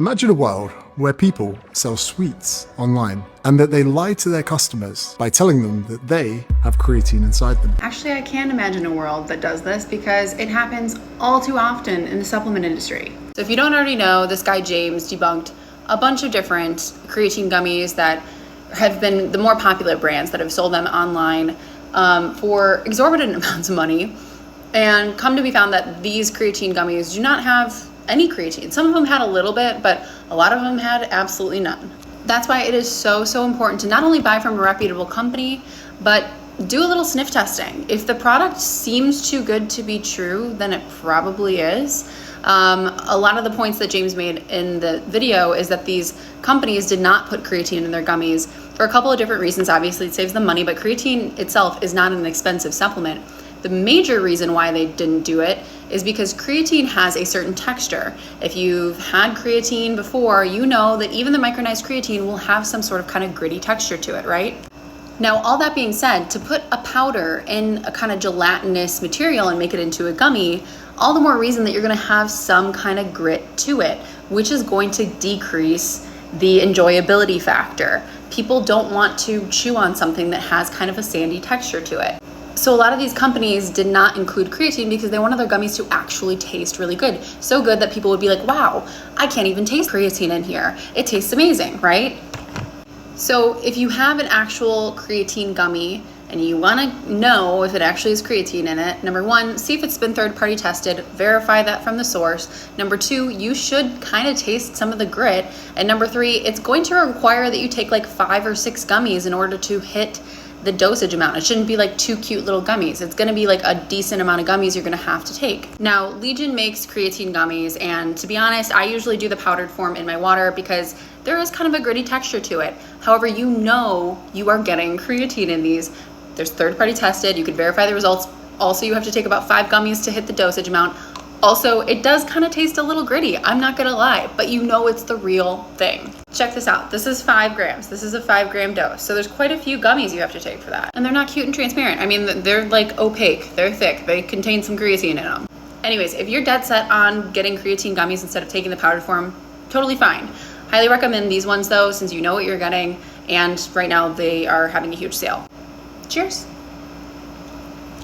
Imagine a world where people sell sweets online and that they lie to their customers by telling them that they have creatine inside them. Actually, I can imagine a world that does this because it happens all too often in the supplement industry. So if you don't already know, this guy James debunked a bunch of different creatine gummies that have been the more popular brands that have sold them online for exorbitant amounts of money, and come to be found that these creatine gummies do not have any creatine. Some of them had a little bit, but a lot of them had absolutely none. That's why it is so important to not only buy from a reputable company, but do a little sniff testing. If the product seems too good to be true, then it probably is. A lot of the points that James made in the video is that these companies did not put creatine in their gummies for a couple of different reasons. Obviously, it saves them money, but creatine itself is not an expensive supplement. The major reason why they didn't do it is because creatine has a certain texture. If you've had creatine before, you know that even the micronized creatine will have some sort of kind of gritty texture to it, right? Now, all that being said, to put a powder in a kind of gelatinous material and make it into a gummy, all the more reason that you're gonna have some kind of grit to it, which is going to decrease the enjoyability factor. People don't want to chew on something that has kind of a sandy texture to it. So a lot of these companies did not include creatine because they wanted their gummies to actually taste really good. So good that people would be like, wow, I can't even taste creatine in here. It tastes amazing, right? So if you have an actual creatine gummy and you wanna know if it actually has creatine in it, number one, see if it's been third-party tested, verify that from the source. Number two, you should kind of taste some of the grit. And number three, it's going to require that you take like 5 or 6 gummies in order to hit the dosage amount. It shouldn't be like 2 cute little gummies. It's gonna be like a decent amount of gummies you're gonna have to take. Now, Legion makes creatine gummies, and to be honest, I usually do the powdered form in my water because there is kind of a gritty texture to it. However, you know you are getting creatine in these. There's third-party tested, you can verify the results. Also, you have to take about 5 gummies to hit the dosage amount. Also, it does kind of taste a little gritty, I'm not gonna lie, but you know it's the real thing. Check this out, this is 5 grams. This is a 5-gram dose. So there's quite a few gummies you have to take for that. And they're not cute and transparent. I mean, they're like opaque, they're thick, they contain some creatine in them. Anyways, if you're dead set on getting creatine gummies instead of taking the powdered form, totally fine. Highly recommend these ones though, since you know what you're getting, and right now they are having a huge sale. Cheers.